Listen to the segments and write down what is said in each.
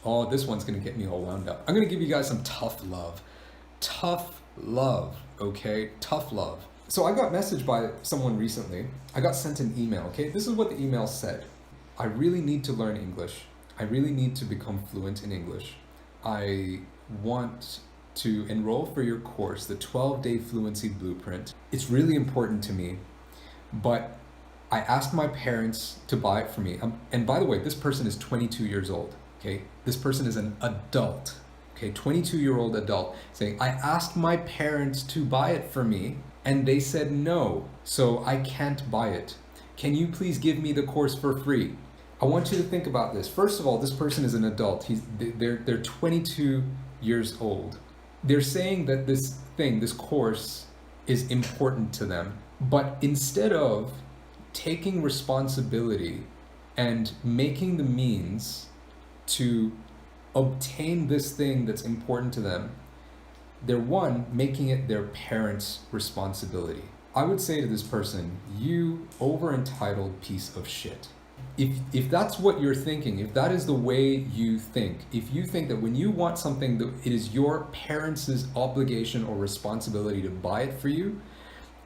Oh, this one's gonna get me all wound up. I'm gonna give you guys some tough love. Tough love, okay? Tough love. So I got messaged by someone recently. I got sent an email, okay? This is what the email said. I really need to learn English. I really need to become fluent in English. I want to enroll for your course, the 12-day fluency blueprint. It's really important to me, but I asked my parents to buy it for me. And by the way, this person is 22 years old, okay? This person is an adult, okay? 22-year-old adult saying, I asked my parents to buy it for me and they said no, so I can't buy it. Can you please give me the course for free? I want you to think about this. First of all, this person is an adult. They're 22 years old. They're saying that this course is important to them, but instead of taking responsibility and making the means to obtain this thing that's important to them, they're making it their parents' responsibility. I would say to this person, you over-entitled piece of shit. If that's what you're thinking, if that is the way you think, if you think that when you want something that it is your parents' obligation or responsibility to buy it for you,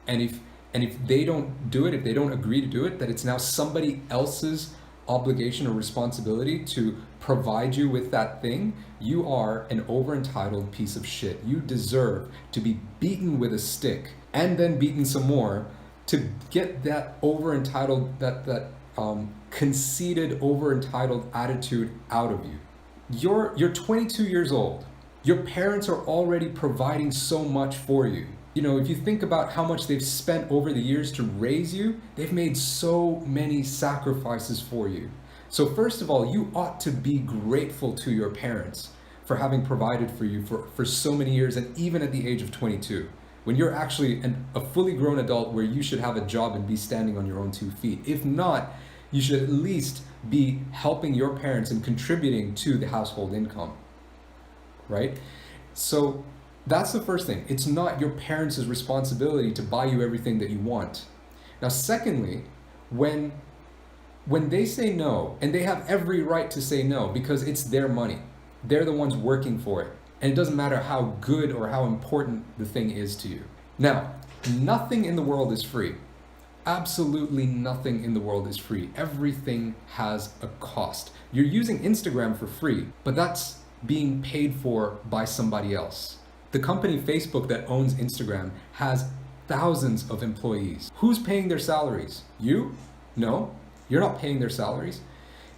and if they don't do it, if they don't agree to do it, that it's now somebody else's obligation or responsibility to provide you with that thing, you are an over-entitled piece of shit. You deserve to be beaten with a stick and then beaten some more to get that over-entitled, that conceited, over-entitled attitude out of you. You're 22 years old. Your parents are already providing so much for you. You know, if you think about how much they've spent over the years to raise you, they've made so many sacrifices for you. So first of all, you ought to be grateful to your parents for having provided for you for so many years, and even at the age of 22, when you're actually a fully grown adult where you should have a job and be standing on your own 2 feet. If not, you should at least be helping your parents and contributing to the household income, right? So that's the first thing. It's not your parents' responsibility to buy you everything that you want. Now, secondly, when they say no, and they have every right to say no because it's their money, they're the ones working for it, and it doesn't matter how good or how important the thing is to you. Now, nothing in the world is free. Absolutely nothing in the world is free. Everything has a cost. You're using Instagram for free, but that's being paid for by somebody else. The company Facebook that owns Instagram has thousands of employees. Who's paying their salaries? You? No, you're not paying their salaries.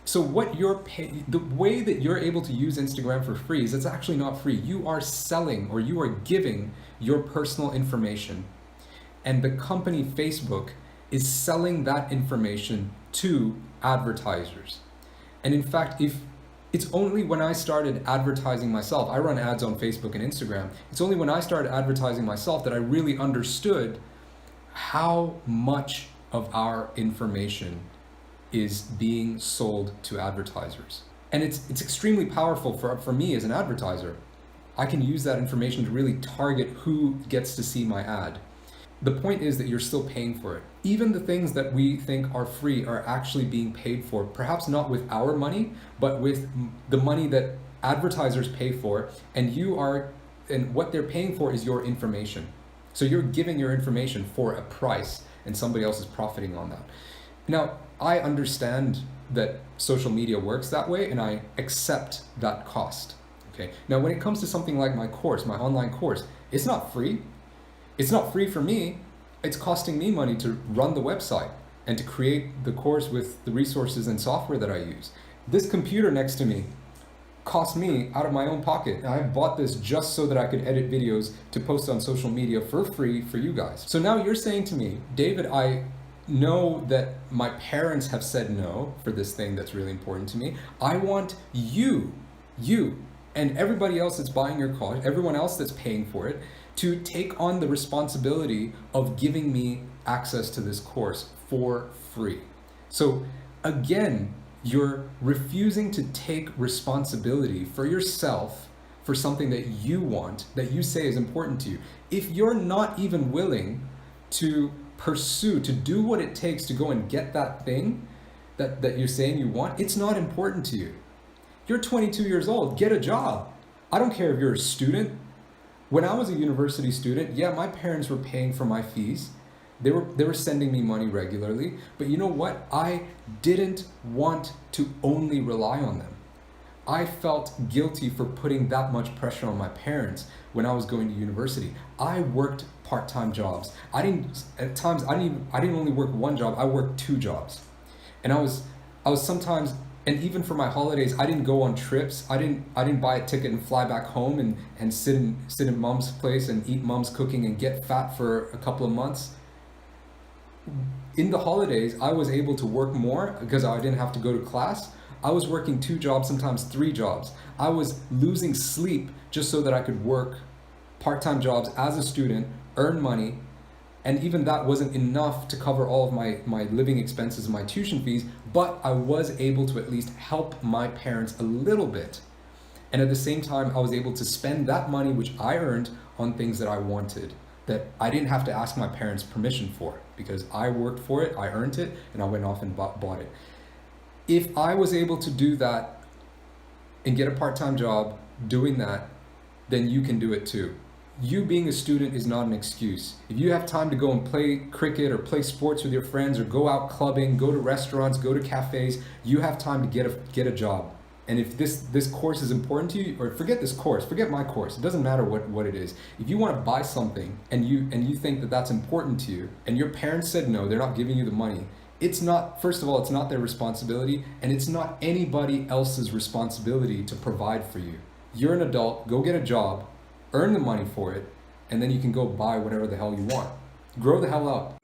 So the way that you're able to use Instagram for free is it's actually not free. You are selling, or you are giving your personal information, and the company Facebook is selling that information to advertisers. And in fact, it's only when I started advertising myself, I run ads on Facebook and Instagram, it's only when I started advertising myself that I really understood how much of our information is being sold to advertisers. And it's extremely powerful for me as an advertiser. I can use that information to really target who gets to see my ad. The point is that you're still paying for it. Even the things that we think are free are actually being paid for, perhaps not with our money, but with the money that advertisers pay for, and what they're paying for is your information. So you're giving your information for a price, and somebody else is profiting on that. Now, I understand that social media works that way, and I accept that cost. Okay. Now, when it comes to something like my course, my online course, it's not free. It's not free for me. It's costing me money to run the website and to create the course with the resources and software that I use. This computer next to me cost me out of my own pocket. And I bought this just so that I could edit videos to post on social media for free for you guys. So now you're saying to me, David, I know that my parents have said no for this thing that's really important to me. I want you, and everybody else that's buying your course, everyone else that's paying for it, to take on the responsibility of giving me access to this course for free. So again, you're refusing to take responsibility for yourself for something that you want, that you say is important to you. If you're not even willing to pursue, to do what it takes to go and get that thing that you're saying you want, it's not important to you. You're 22 years old. Get a job. I don't care if you're a student. When I was a university student, yeah, my parents were paying for my fees. They were sending me money regularly. But you know what? I didn't want to only rely on them. I felt guilty for putting that much pressure on my parents when I was going to university. I worked part-time jobs. At times I didn't only work one job, I worked 2 jobs. And I was sometimes, and even for my holidays, I didn't go on trips. I didn't buy a ticket and fly back home and sit in mom's place and eat mom's cooking and get fat for a couple of months. In the holidays, I was able to work more because I didn't have to go to class. I was working 2 jobs, sometimes 3 jobs. I was losing sleep just so that I could work part-time jobs as a student, earn money, and even that wasn't enough to cover all of my living expenses and my tuition fees, but I was able to at least help my parents a little bit. And at the same time, I was able to spend that money which I earned on things that I wanted, that I didn't have to ask my parents permission for, because I worked for it, I earned it, and I went off and bought it. If I was able to do that and get a part-time job doing that, then you can do it too. You being a student is not an excuse. If you have time to go and play cricket or play sports with your friends or go out clubbing, go to restaurants, go to cafes, you have time to get a job. And if this course is important to you, or forget this course, forget my course, it doesn't matter what it is. If you want to buy something and you think that that's important to you and your parents said no, they're not giving you the money, it's not, first of all, it's not their responsibility, and it's not anybody else's responsibility to provide for you. You're an adult, go get a job, earn the money for it, and then you can go buy whatever the hell you want. Grow the hell up.